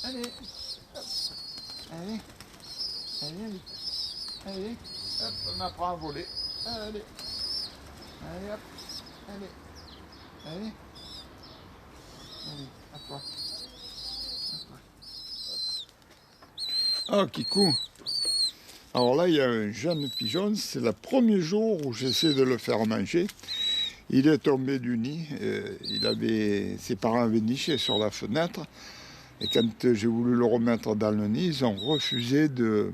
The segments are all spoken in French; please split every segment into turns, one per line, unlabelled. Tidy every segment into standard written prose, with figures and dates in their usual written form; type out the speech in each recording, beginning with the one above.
allez, hop, allez, allez, allez, hop, on apprend à voler, allez, allez, hop, allez, allez, allez, à toi, Ah, Kikou. Alors là, il y a un jeune pigeon, c'est le premier jour où j'essaie de le faire manger. Il est tombé du nid, ses parents avaient niché sur la fenêtre, et quand j'ai voulu le remettre dans le nid, ils ont refusé de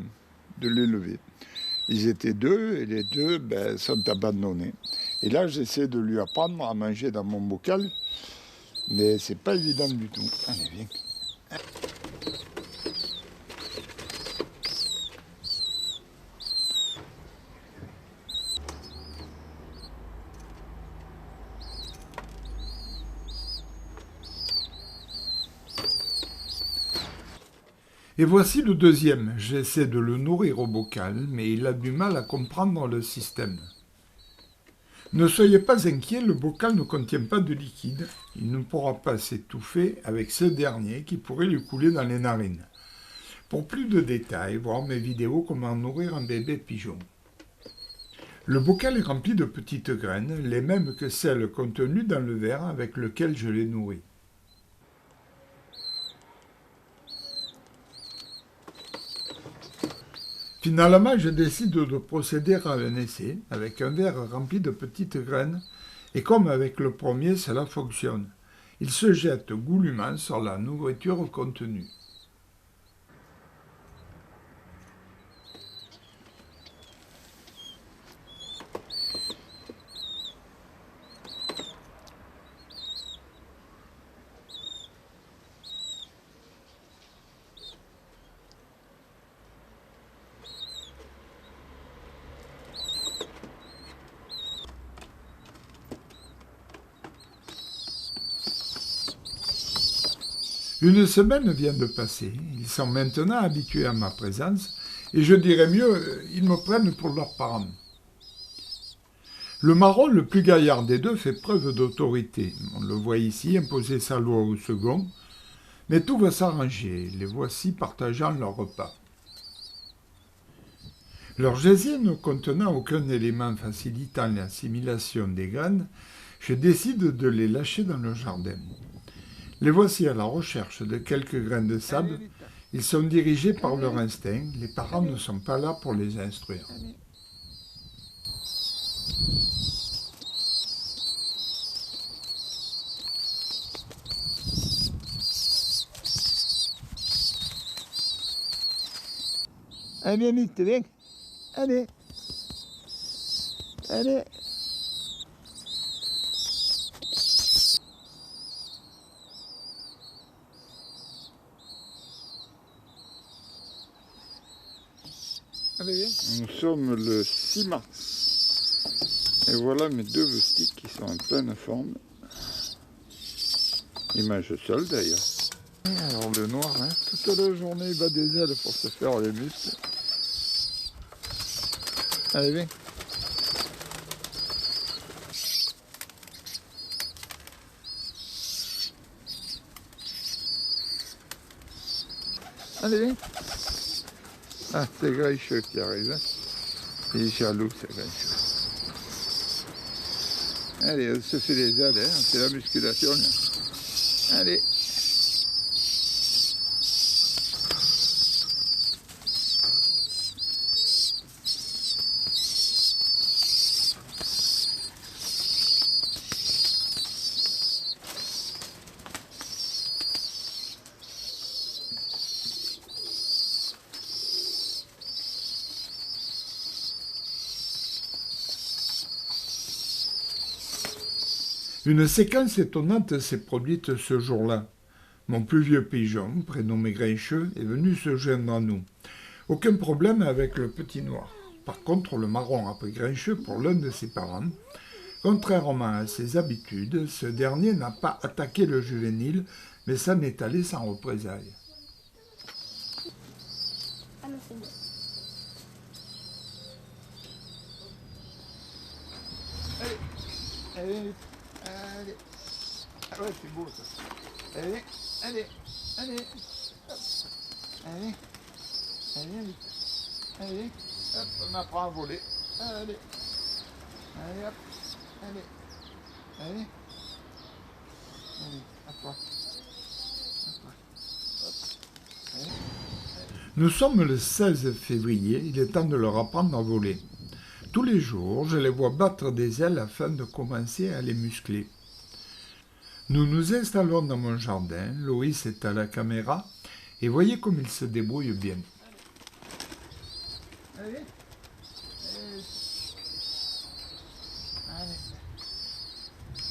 l'élever. Ils étaient deux, et les deux sont abandonnés. Et là, j'essaie de lui apprendre à manger dans mon bocal, mais c'est pas évident du tout. Allez, viens. Et voici le deuxième. J'essaie de le nourrir au bocal, mais il a du mal à comprendre le système. Ne soyez pas inquiets, le bocal ne contient pas de liquide. Il ne pourra pas s'étouffer avec ce dernier qui pourrait lui couler dans les narines. Pour plus de détails, voir mes vidéos comment nourrir un bébé pigeon. Le bocal est rempli de petites graines, les mêmes que celles contenues dans le verre avec lequel je l'ai nourri. Finalement, je décide de procéder à un essai avec un verre rempli de petites graines, et comme avec le premier, cela fonctionne. Il se jette goulûment sur la nourriture contenue. Une semaine vient de passer, ils sont maintenant habitués à ma présence, et je dirais mieux, ils me prennent pour leurs parents. Le marron, le plus gaillard des deux, fait preuve d'autorité. On le voit ici imposer sa loi au second, mais tout va s'arranger, les voici partageant leur repas. Leur gésier ne contenant aucun élément facilitant l'assimilation des graines, je décide de les lâcher dans le jardin. Les voici à la recherche de quelques grains de sable. Ils sont dirigés par leur instinct. Les parents ne sont pas là pour les instruire. Allez, vite, viens. Allez. Allez. Allez, viens. Nous sommes le 6 mars. Et voilà mes deux moustiques qui sont en pleine forme. Ils mangent seuls d'ailleurs. Alors le noir, hein, toute la journée il bat des ailes pour se faire les muscles. Allez, viens. Allez, viens. Ah, c'est Grincheux qui arrive. Hein. Il est jaloux, c'est Grincheux. Allez, on se fait les ailes, hein, on fait la musculation. Là. Allez. Une séquence étonnante s'est produite ce jour-là. Mon plus vieux pigeon, prénommé Grincheux, est venu se joindre à nous. Aucun problème avec le petit noir. Par contre, le marron a pris Grincheux pour l'un de ses parents. Contrairement à ses habitudes, ce dernier n'a pas attaqué le juvénile, mais s'en est allé sans représailles. Allez, allez. Allez. Ah ouais, c'est beau ça. Allez, allez, allez. Hop. Allez, allez, allez, allez, hop, on apprend à voler. Allez, allez, hop, allez, allez, allez, à toi, à toi, hop, allez. Nous sommes le 16 février, il est temps de leur apprendre à voler. Tous les jours, je les vois battre des ailes afin de commencer à les muscler. Nous nous installons dans mon jardin, Loïs est à la caméra, et voyez comme il se débrouille bien. Allez, allez, allez,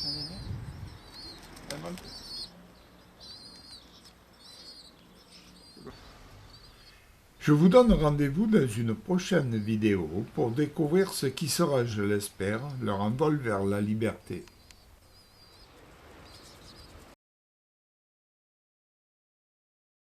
allez, allez. Je vous donne rendez-vous dans une prochaine vidéo pour découvrir ce qui sera, je l'espère, leur envol vers la liberté.